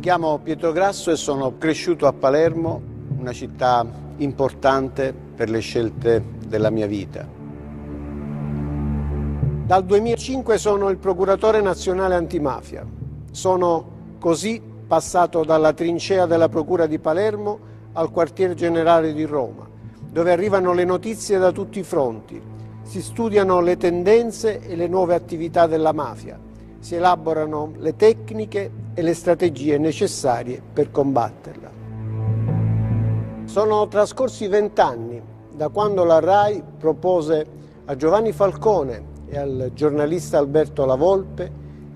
chiamo Pietro Grasso e sono cresciuto a Palermo, una città importante per le scelte della mia vita. Dal 2005 sono il procuratore nazionale antimafia. Sono così passato dalla trincea della Procura di Palermo al quartier generale di Roma, dove arrivano le notizie da tutti i fronti. Si studiano le tendenze e le nuove attività della mafia. Si elaborano le tecniche e le strategie necessarie per combatterla. Sono trascorsi 20 anni da quando la RAI propose a Giovanni Falcone e al giornalista Alberto La Volpe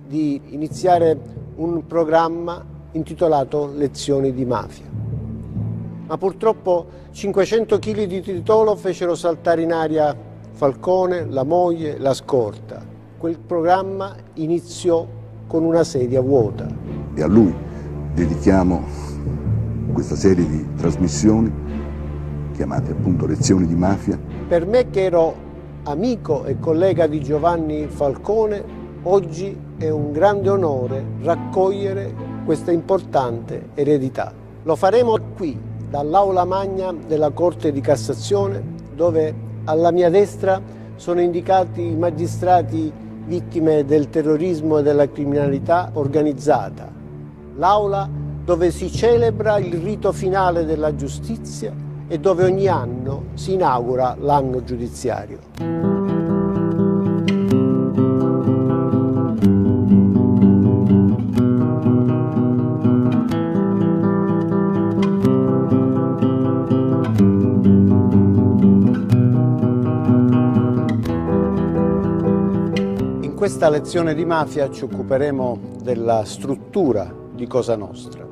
di iniziare un programma intitolato Lezioni di mafia. Ma purtroppo 500 kg di tritolo fecero saltare in aria Falcone, la moglie, la scorta. Quel programma iniziò con una sedia vuota. E a lui dedichiamo questa serie di trasmissioni chiamate appunto Lezioni di mafia. Per me, che ero amico e collega di Giovanni Falcone, oggi è un grande onore raccogliere questa importante eredità. Lo faremo qui, dall'Aula Magna della Corte di Cassazione, dove alla mia destra sono indicati i magistrati vittime del terrorismo e della criminalità organizzata. L'aula dove si celebra il rito finale della giustizia e dove ogni anno si inaugura l'anno giudiziario. In questa lezione di mafia ci occuperemo della struttura di Cosa Nostra.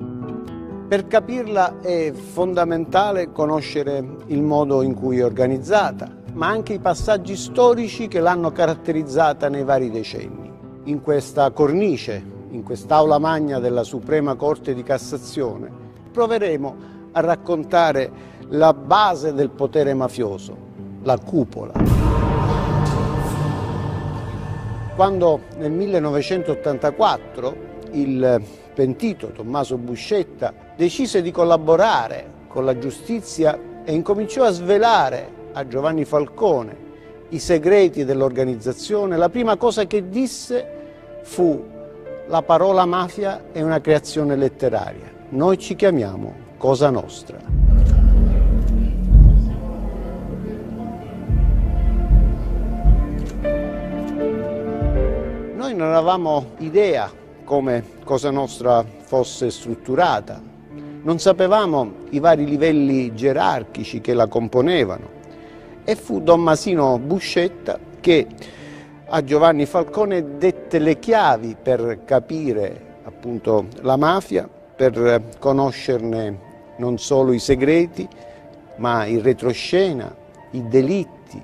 Per capirla è fondamentale conoscere il modo in cui è organizzata, ma anche i passaggi storici che l'hanno caratterizzata nei vari decenni. In questa cornice, in quest'Aula Magna della Suprema Corte di Cassazione, proveremo a raccontare la base del potere mafioso, la cupola. Quando nel 1984 il pentito Tommaso Buscetta decise di collaborare con la giustizia e incominciò a svelare a Giovanni Falcone i segreti dell'organizzazione, la prima cosa che disse fu: la parola mafia è una creazione letteraria, noi ci chiamiamo Cosa Nostra. Noi non avevamo idea come Cosa Nostra fosse strutturata, non sapevamo i vari livelli gerarchici che la componevano e fu Don Masino Buscetta che a Giovanni Falcone dette le chiavi per capire appunto la mafia, per conoscerne non solo i segreti, ma il retroscena, i delitti,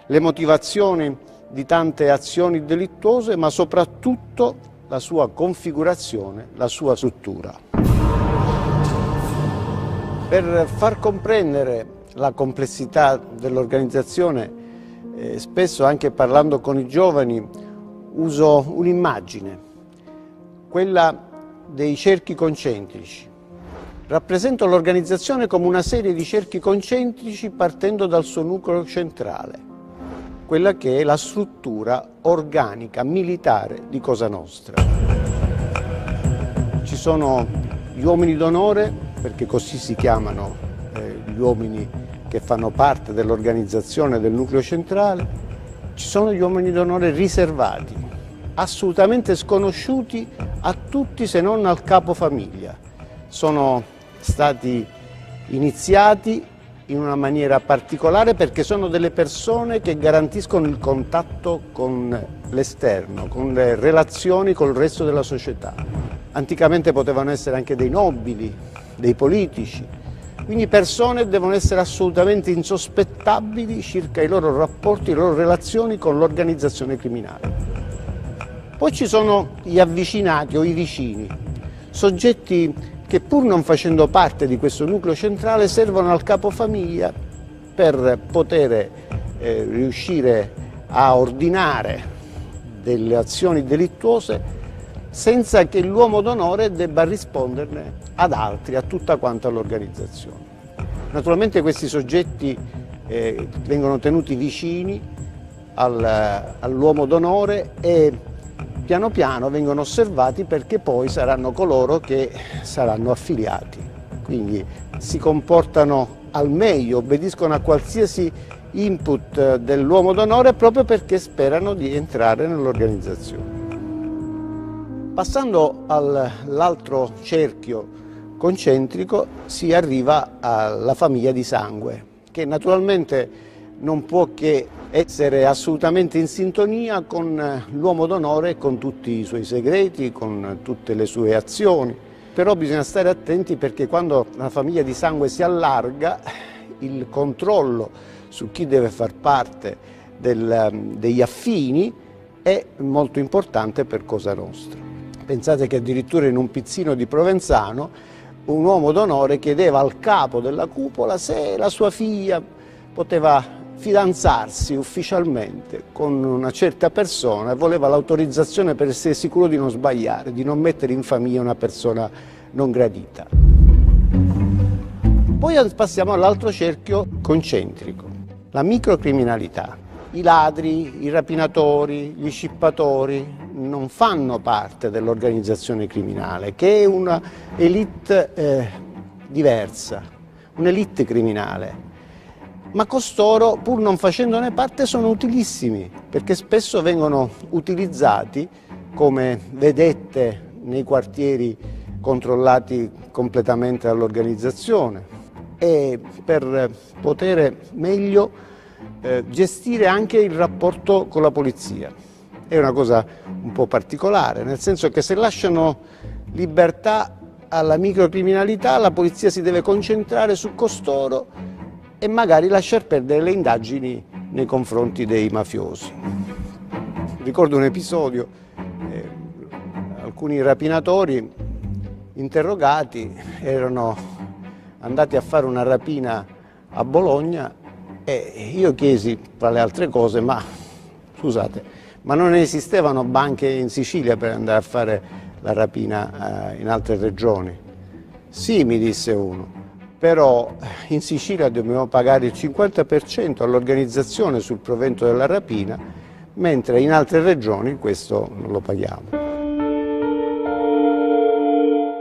le motivazioni di tante azioni delittuose, ma soprattutto la sua configurazione, la sua struttura. Per far comprendere la complessità dell'organizzazione, spesso anche parlando con i giovani, uso un'immagine, quella dei cerchi concentrici. Rappresento l'organizzazione come una serie di cerchi concentrici partendo dal suo nucleo centrale, quella che è la struttura organica militare di Cosa Nostra. Ci sono gli uomini d'onore, perché così si chiamano gli uomini che fanno parte dell'organizzazione del nucleo centrale. Ci sono gli uomini d'onore riservati, assolutamente sconosciuti a tutti se non al capofamiglia. Sono stati iniziati in una maniera particolare perché sono delle persone che garantiscono il contatto con l'esterno, con le relazioni col resto della società. Anticamente potevano essere anche dei nobili, dei politici, quindi persone devono essere assolutamente insospettabili circa i loro rapporti, le loro relazioni con l'organizzazione criminale. Poi ci sono gli avvicinati o i vicini, soggetti che pur non facendo parte di questo nucleo centrale servono al capofamiglia per poter riuscire a ordinare delle azioni delittuose senza che l'uomo d'onore debba risponderne ad altri, a tutta quanta l'organizzazione. Naturalmente questi soggetti vengono tenuti vicini all'uomo d'onore e piano piano vengono osservati, perché poi saranno coloro che saranno affiliati. Quindi si comportano al meglio, obbediscono a qualsiasi input dell'uomo d'onore proprio perché sperano di entrare nell'organizzazione. Passando all'altro cerchio concentrico si arriva alla famiglia di sangue, che naturalmente non può che essere assolutamente in sintonia con l'uomo d'onore e con tutti i suoi segreti, con tutte le sue azioni. Però bisogna stare attenti, perché quando la famiglia di sangue si allarga, il controllo su chi deve far parte degli affini è molto importante per Cosa Nostra. Pensate che addirittura in un pizzino di Provenzano un uomo d'onore chiedeva al capo della cupola se la sua figlia poteva fidanzarsi ufficialmente con una certa persona e voleva l'autorizzazione per essere sicuro di non sbagliare, di non mettere in famiglia una persona non gradita. Poi passiamo all'altro cerchio concentrico, la microcriminalità. I ladri, i rapinatori, gli scippatori non fanno parte dell'organizzazione criminale, che è una elite diversa, un'elite criminale. Ma costoro, pur non facendone parte, sono utilissimi, perché spesso vengono utilizzati come vedette nei quartieri controllati completamente dall'organizzazione e per poter meglio gestire anche il rapporto con la polizia. È una cosa un po' particolare, nel senso che se lasciano libertà alla microcriminalità, la polizia si deve concentrare su costoro e magari lasciar perdere le indagini nei confronti dei mafiosi. Ricordo un episodio, alcuni rapinatori interrogati erano andati a fare una rapina a Bologna e io chiesi, tra le altre cose, ma scusate, ma non esistevano banche in Sicilia per andare a fare la rapina in altre regioni? Sì, mi disse uno, però in Sicilia dobbiamo pagare il 50% all'organizzazione sul provento della rapina, mentre in altre regioni questo non lo paghiamo.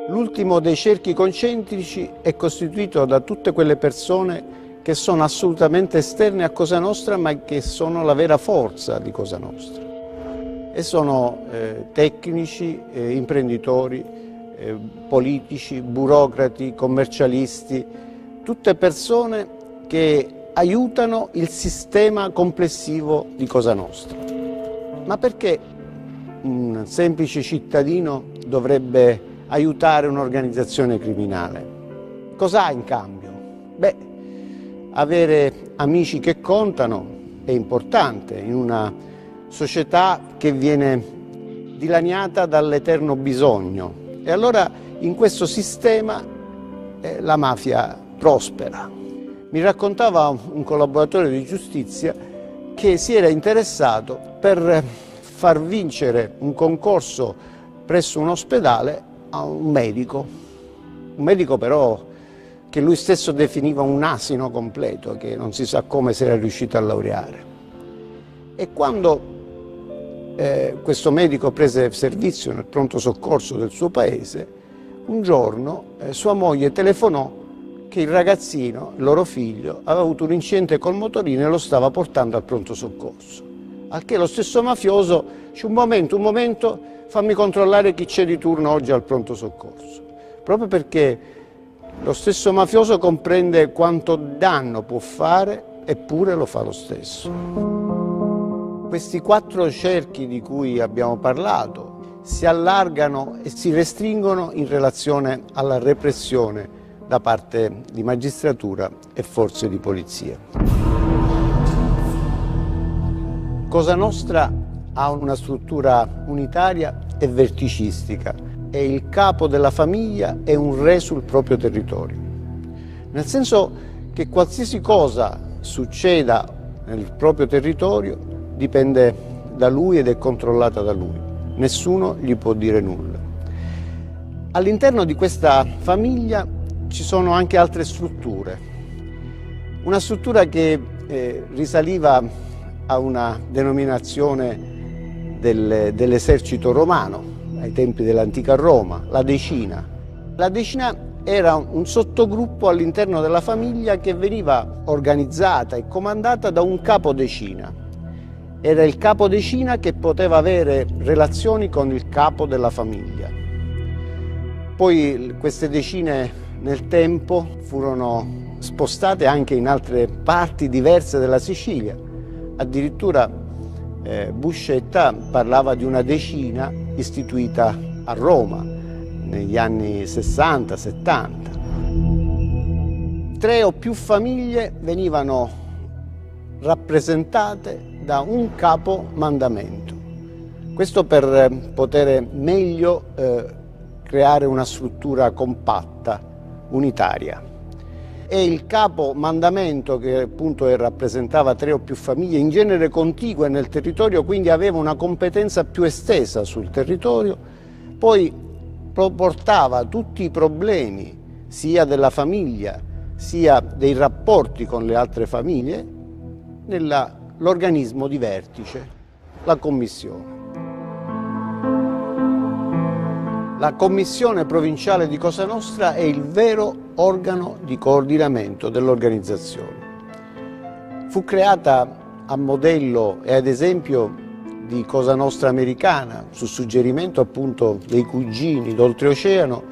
L'ultimo dei cerchi concentrici è costituito da tutte quelle persone che sono assolutamente esterne a Cosa Nostra, ma che sono la vera forza di Cosa Nostra. E sono tecnici, imprenditori, politici, burocrati, commercialisti, tutte persone che aiutano il sistema complessivo di Cosa Nostra. Ma perché un semplice cittadino dovrebbe aiutare un'organizzazione criminale? Cosa ha in cambio? Beh, avere amici che contano è importante in una società che viene dilaniata dall'eterno bisogno. E allora in questo sistema la mafia prospera. Mi raccontava un collaboratore di giustizia che si era interessato per far vincere un concorso presso un ospedale a un medico però che lui stesso definiva un asino completo, che non si sa come si era riuscito a laureare. E quando questo medico prese servizio nel pronto soccorso del suo paese, un giorno sua moglie telefonò che il ragazzino, il loro figlio, aveva avuto un incidente col motorino e lo stava portando al pronto soccorso. Al che lo stesso mafioso dice: un momento, fammi controllare chi c'è di turno oggi al pronto soccorso. Proprio perché lo stesso mafioso comprende quanto danno può fare, eppure lo fa lo stesso. Questi 4 cerchi di cui abbiamo parlato si allargano e si restringono in relazione alla repressione da parte di magistratura e forze di polizia. Cosa Nostra ha una struttura unitaria e verticistica e il capo della famiglia è un re sul proprio territorio, nel senso che qualsiasi cosa succeda nel proprio territorio dipende da lui ed è controllata da lui. nessuno gli può dire nulla. All'interno di questa famiglia ci sono anche altre strutture. Una struttura che risaliva a una denominazione dell'esercito romano, ai tempi dell'antica Roma, la decina. La decina era un sottogruppo all'interno della famiglia che veniva organizzata e comandata da un capodecina. Era il capodecina che poteva avere relazioni con il capo della famiglia. Poi queste decine nel tempo furono spostate anche in altre parti diverse della Sicilia. Addirittura Buscetta parlava di una decina istituita a Roma negli anni 60-70. 3 o più famiglie venivano rappresentate da un capomandamento. Questo per poter meglio creare una struttura compatta, unitaria. E il capomandamento, che appunto rappresentava 3 o più famiglie, in genere contigue nel territorio, quindi aveva una competenza più estesa sul territorio, poi portava tutti i problemi sia della famiglia sia dei rapporti con le altre famiglie nell'organismo di vertice, la commissione. La Commissione Provinciale di Cosa Nostra è il vero organo di coordinamento dell'organizzazione. Fu creata a modello e ad esempio di Cosa Nostra americana, su suggerimento appunto dei cugini d'oltreoceano,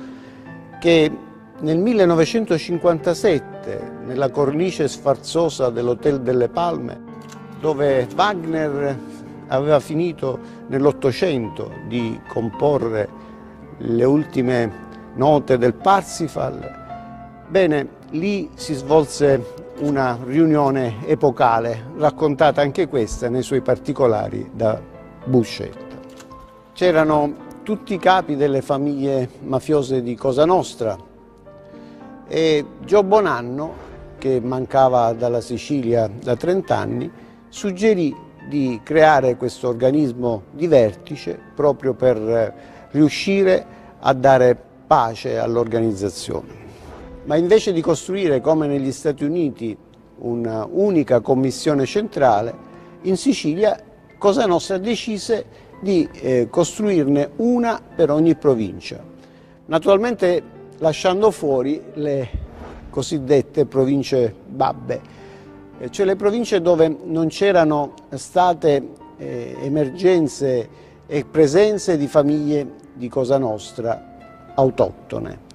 che nel 1957, nella cornice sfarzosa dell'Hotel delle Palme, dove Wagner aveva finito nell'Ottocento di comporre le ultime note del Parsifal, bene, lì si svolse una riunione epocale, raccontata anche questa nei suoi particolari da Buscetta. C'erano tutti i capi delle famiglie mafiose di Cosa Nostra e Gio Bonanno, che mancava dalla Sicilia da 30 anni, suggerì di creare questo organismo di vertice proprio per riuscire a dare pace all'organizzazione. Ma invece di costruire, come negli Stati Uniti, un'unica commissione centrale, in Sicilia Cosa Nostra decise di costruirne una per ogni provincia, naturalmente lasciando fuori le cosiddette province babbe, cioè le province dove non c'erano state emergenze e presenze di famiglie di Cosa Nostra autoctone.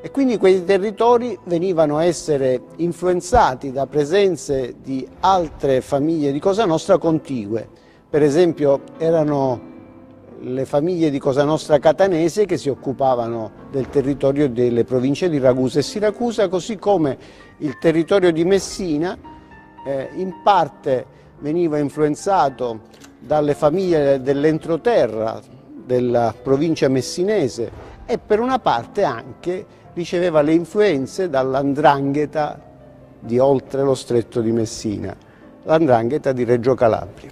E quindi quei territori venivano a essere influenzati da presenze di altre famiglie di Cosa Nostra contigue. Per esempio erano le famiglie di Cosa Nostra catanese che si occupavano del territorio delle province di Ragusa e Siracusa, così come il territorio di Messina in parte veniva influenzato dalle famiglie dell'entroterra della provincia messinese e per una parte anche riceveva le influenze dall''ndrangheta di oltre lo stretto di Messina, l''ndrangheta di Reggio Calabria.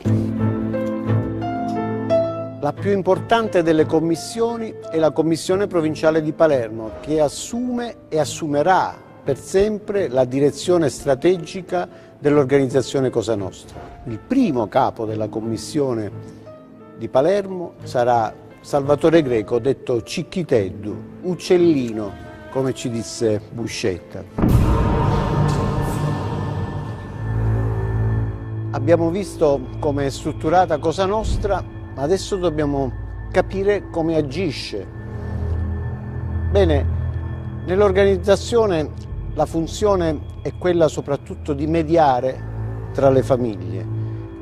La più importante delle commissioni è la Commissione Provinciale di Palermo, che assume e assumerà per sempre la direzione strategica dell'organizzazione Cosa Nostra. Il primo capo della Commissione di Palermo sarà Salvatore Greco, detto Cicchiteddu, uccellino, come ci disse Buscetta. Abbiamo visto come è strutturata Cosa Nostra, ma adesso dobbiamo capire come agisce. Bene, nell'organizzazione la funzione è quella soprattutto di mediare tra le famiglie,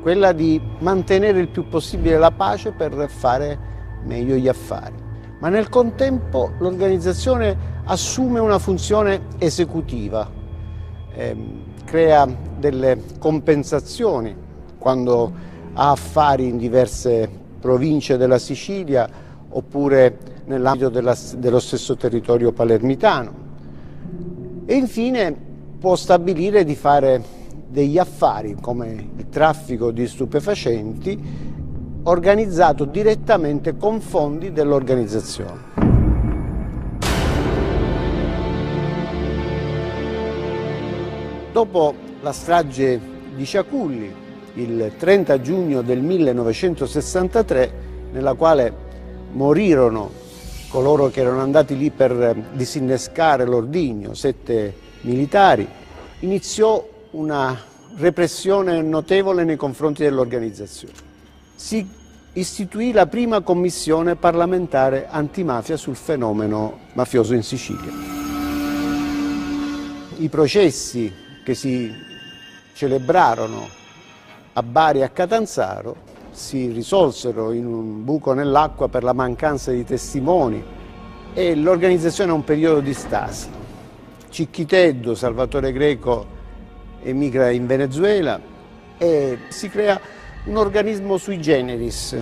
quella di mantenere il più possibile la pace per fare meglio gli affari. Ma nel contempo l'organizzazione assume una funzione esecutiva, crea delle compensazioni quando ha affari in diverse province della Sicilia oppure nell'ambito dello stesso territorio palermitano. E infine può stabilire di fare degli affari come il traffico di stupefacenti organizzato direttamente con fondi dell'organizzazione. Dopo la strage di Ciaculli, il 30 giugno del 1963, nella quale morirono coloro che erano andati lì per disinnescare l'ordigno, 7 militari, iniziò una repressione notevole nei confronti dell'organizzazione. Si istituì la prima commissione parlamentare antimafia sul fenomeno mafioso in Sicilia. I processi che si celebrarono a Bari e a Catanzaro si risolsero in un buco nell'acqua per la mancanza di testimoni e l'organizzazione ha un periodo di stasi. Cicchiteddo, Salvatore Greco, emigra in Venezuela e si crea un organismo sui generis,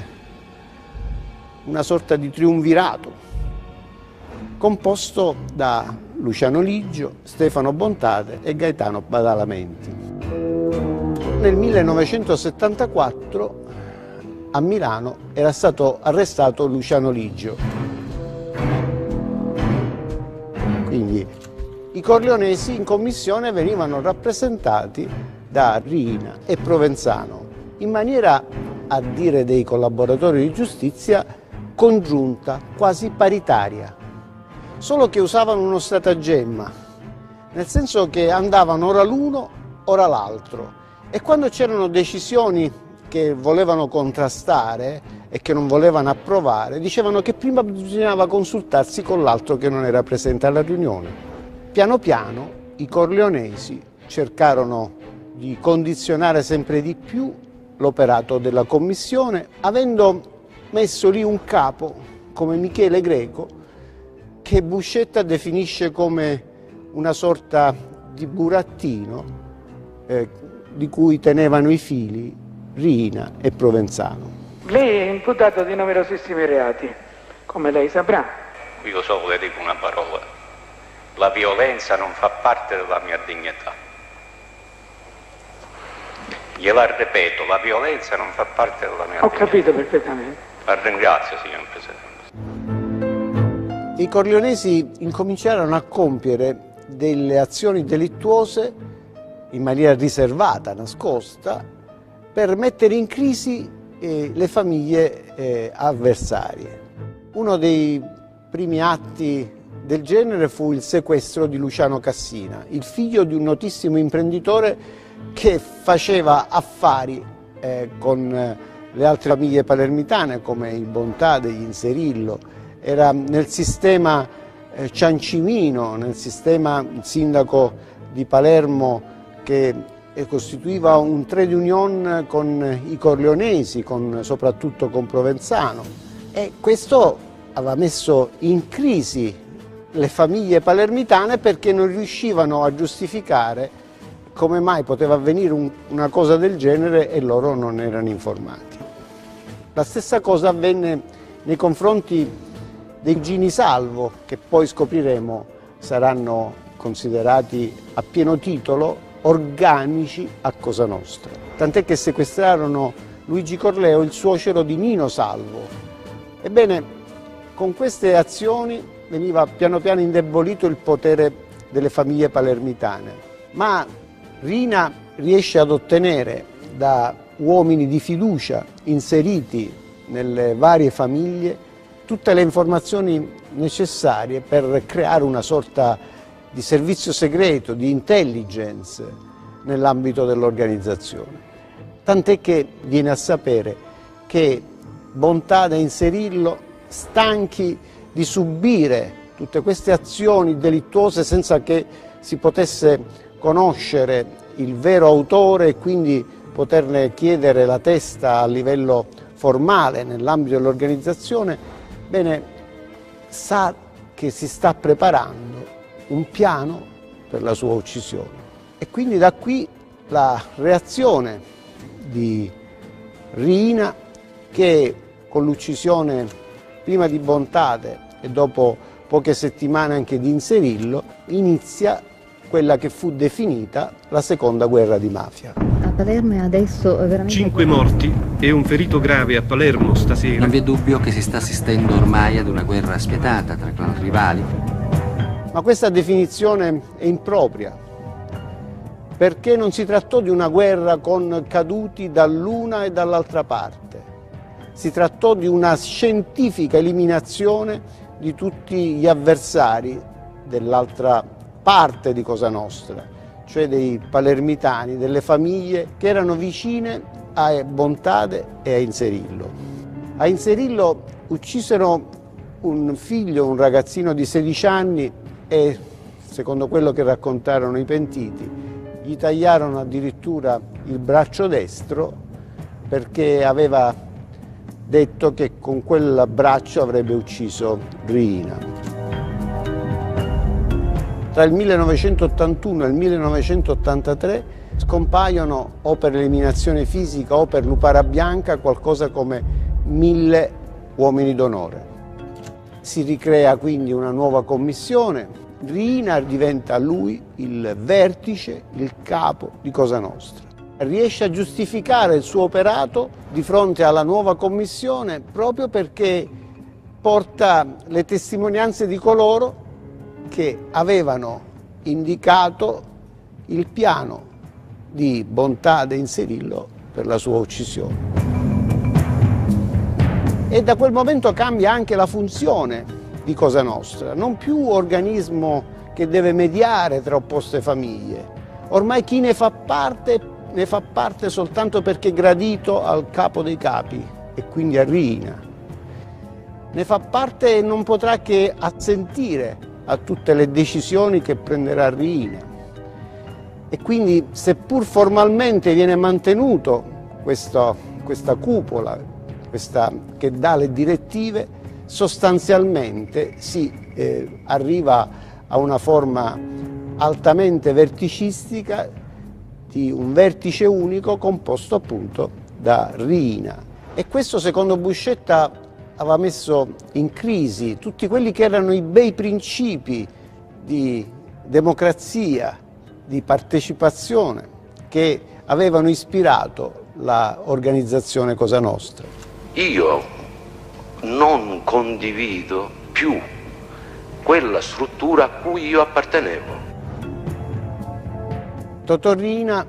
una sorta di triumvirato, composto da Luciano Liggio, Stefano Bontate e Gaetano Badalamenti. Nel 1974 a Milano era stato arrestato Luciano Liggio. Quindi i corleonesi in commissione venivano rappresentati da Riina e Provenzano in maniera, a dire dei collaboratori di giustizia, congiunta, quasi paritaria. Solo che usavano uno stratagemma, nel senso che andavano ora l'uno, ora l'altro. E quando c'erano decisioni che volevano contrastare e che non volevano approvare, dicevano che prima bisognava consultarsi con l'altro che non era presente alla riunione. Piano piano i corleonesi cercarono di condizionare sempre di più l'operato della commissione, avendo messo lì un capo come Michele Greco, che Buscetta definisce come una sorta di burattino di cui tenevano i fili Riina e Provenzano. Lei è imputato di numerosissimi reati, come lei saprà. Io solo le dico una parola: la violenza non fa parte della mia dignità. Gliela ripeto, la violenza non fa parte della mia dignità. Ho capito perfettamente. La ringrazio, signor Presidente. I corleonesi incominciarono a compiere delle azioni delittuose in maniera riservata, nascosta, per mettere in crisi le famiglie avversarie. Uno dei primi atti del genere fu il sequestro di Luciano Cassina, il figlio di un notissimo imprenditore che faceva affari con le altre famiglie palermitane come il Bontade, gli Inserillo. Era nel sistema Ciancimino, nel sistema sindaco di Palermo, che costituiva un trade union con i corleonesi, soprattutto con Provenzano, e questo aveva messo in crisi le famiglie palermitane perché non riuscivano a giustificare come mai poteva avvenire una cosa del genere e loro non erano informati. La stessa cosa avvenne nei confronti dei cugini Salvo, che poi scopriremo saranno considerati a pieno titolo organici a Cosa Nostra. Tant'è che sequestrarono Luigi Corleo, il suocero di Nino Salvo. Ebbene, con queste azioni veniva piano piano indebolito il potere delle famiglie palermitane, ma Riina riesce ad ottenere da uomini di fiducia inseriti nelle varie famiglie tutte le informazioni necessarie per creare una sorta di servizio segreto, di intelligence nell'ambito dell'organizzazione. Tant'è che viene a sapere che Bontade e Inserillo, stanchi di subire tutte queste azioni delittuose senza che si potesse conoscere il vero autore e quindi poterne chiedere la testa a livello formale nell'ambito dell'organizzazione, bene, sa che si sta preparando un piano per la sua uccisione. E quindi da qui la reazione di Riina, che con l'uccisione prima di Bontade e dopo poche settimane anche di Inserillo inizia quella che fu definita la seconda guerra di mafia. Palermo è adesso veramente... 5 morti e un ferito grave a Palermo stasera. Non vi è dubbio che si sta assistendo ormai ad una guerra spietata tra clan rivali. Ma questa definizione è impropria, perché non si trattò di una guerra con caduti dall'una e dall'altra parte. Si trattò di una scientifica eliminazione di tutti gli avversari dell'altra parte di Cosa Nostra, cioè dei palermitani, delle famiglie che erano vicine a Bontade e a Inserillo. A Inserillo uccisero un figlio, un ragazzino di 16 anni e, secondo quello che raccontarono i pentiti, gli tagliarono addirittura il braccio destro perché aveva detto che con quel braccio avrebbe ucciso Riina. Tra il 1981 e il 1983 scompaiono o per eliminazione fisica o per lupara bianca qualcosa come 1000 uomini d'onore. Si ricrea quindi una nuova commissione. Riina diventa lui il vertice, il capo di Cosa Nostra. Riesce a giustificare il suo operato di fronte alla nuova commissione proprio perché porta le testimonianze di coloro che avevano indicato il piano di Bontade e Inserillo per la sua uccisione. E da quel momento cambia anche la funzione di Cosa Nostra, non più organismo che deve mediare tra opposte famiglie. Ormai chi ne fa parte soltanto perché gradito al capo dei capi e quindi a Riina. Ne fa parte e non potrà che assentire a tutte le decisioni che prenderà Riina. E quindi, seppur formalmente viene mantenuto questa cupola, che dà le direttive, sostanzialmente si arriva a una forma altamente verticistica di un vertice unico composto appunto da Riina. E questo, secondo Buscetta, aveva messo in crisi tutti quelli che erano i bei principi di democrazia, di partecipazione che avevano ispirato l'organizzazione Cosa Nostra. Io non condivido più quella struttura a cui io appartenevo. Totò Riina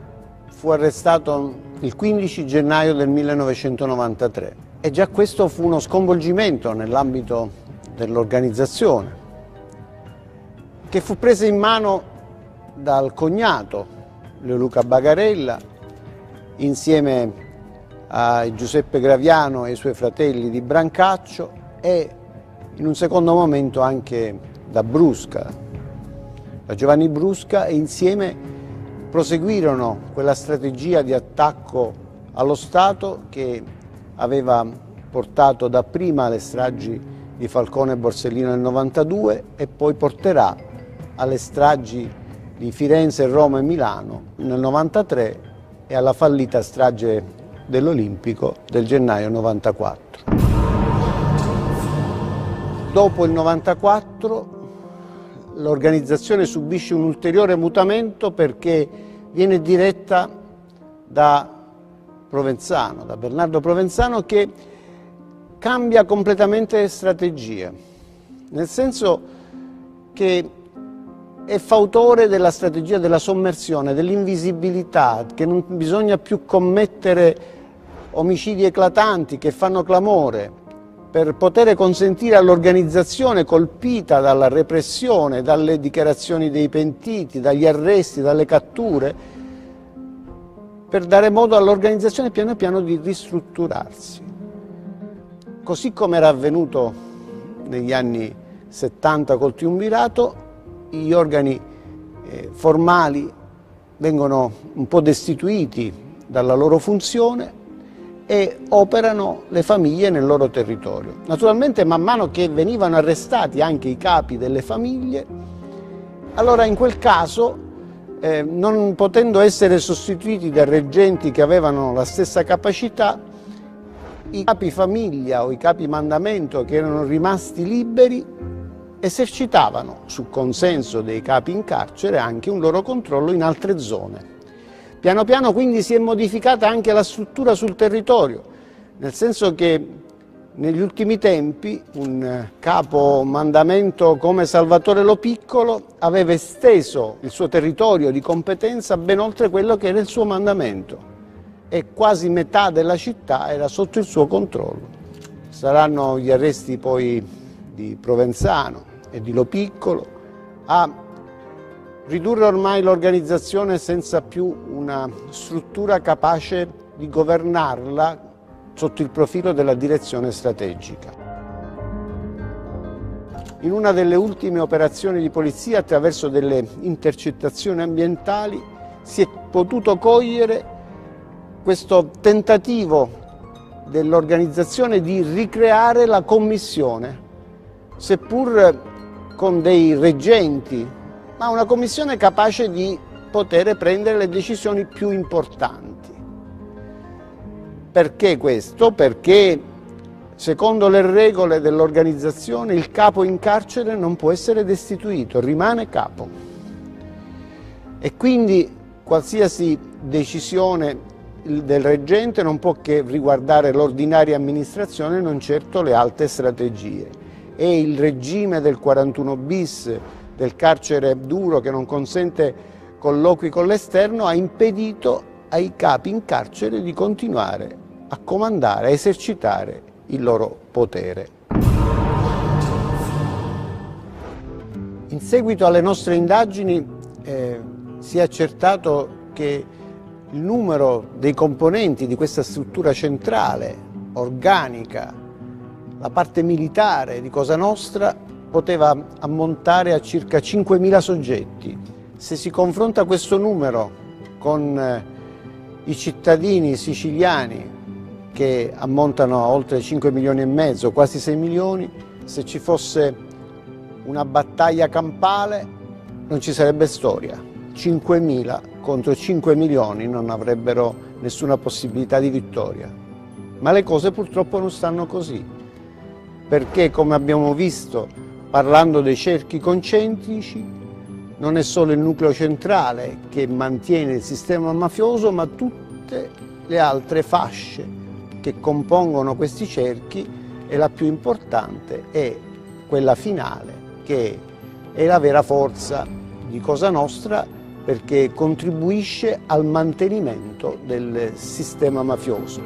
fu arrestato il 15 gennaio del 1993 e già questo fu uno sconvolgimento nell'ambito dell'organizzazione, che fu presa in mano dal cognato Leoluca Bagarella insieme a Giuseppe Graviano e ai suoi fratelli di Brancaccio e in un secondo momento anche da Brusca, da Giovanni Brusca, e insieme proseguirono quella strategia di attacco allo Stato che aveva portato dapprima alle stragi di Falcone e Borsellino nel 92 e poi porterà alle stragi di Firenze, Roma e Milano nel 93 e alla fallita strage dell'Olimpico del gennaio 94. Dopo il 94 l'organizzazione subisce un ulteriore mutamento perché viene diretta da Provenzano, da Bernardo Provenzano, che cambia completamente strategia, nel senso che è fautore della strategia della sommersione, dell'invisibilità, che non bisogna più commettere omicidi eclatanti che fanno clamore per poter consentire all'organizzazione colpita dalla repressione, dalle dichiarazioni dei pentiti, dagli arresti, dalle catture, per dare modo all'organizzazione piano piano di ristrutturarsi. Così come era avvenuto negli anni 70 col Triumvirato, gli organi formali vengono un po' destituiti dalla loro funzione e operano le famiglie nel loro territorio. Naturalmente, man mano che venivano arrestati anche i capi delle famiglie, allora in quel caso, non potendo essere sostituiti da reggenti che avevano la stessa capacità, i capi famiglia o i capi mandamento che erano rimasti liberi esercitavano, su consenso dei capi in carcere, anche un loro controllo in altre zone. Piano piano quindi si è modificata anche la struttura sul territorio, nel senso che negli ultimi tempi un capo mandamento come Salvatore Lo Piccolo aveva esteso il suo territorio di competenza ben oltre quello che era il suo mandamento e quasi metà della città era sotto il suo controllo. Saranno gli arresti poi di Provenzano e di Lo Piccolo a ridurre ormai l'organizzazione senza più una struttura capace di governarla sotto il profilo della direzione strategica. In una delle ultime operazioni di polizia, attraverso delle intercettazioni ambientali, si è potuto cogliere questo tentativo dell'organizzazione di ricreare la commissione, seppur con dei reggenti, ma una commissione capace di poter prendere le decisioni più importanti. Perché questo? Perché secondo le regole dell'organizzazione il capo in carcere non può essere destituito, rimane capo. E quindi qualsiasi decisione del reggente non può che riguardare l'ordinaria amministrazione, non certo le alte strategie. E il regime del 41 bis, del carcere duro che non consente colloqui con l'esterno, ha impedito ai capi in carcere di continuare a comandare, a esercitare il loro potere. In seguito alle nostre indagini si è accertato che il numero dei componenti di questa struttura centrale, organica, la parte militare di Cosa Nostra, poteva ammontare a circa 5.000 soggetti. Se si confronta questo numero con i cittadini siciliani, che ammontano a oltre 5 milioni e mezzo, quasi 6 milioni, se ci fosse una battaglia campale non ci sarebbe storia. 5.000 contro 5 milioni non avrebbero nessuna possibilità di vittoria. Ma le cose purtroppo non stanno così, perché come abbiamo visto parlando dei cerchi concentrici, non è solo il nucleo centrale che mantiene il sistema mafioso, ma tutte le altre fasce che compongono questi cerchi, e la più importante è quella finale, che è la vera forza di Cosa Nostra, perché contribuisce al mantenimento del sistema mafioso.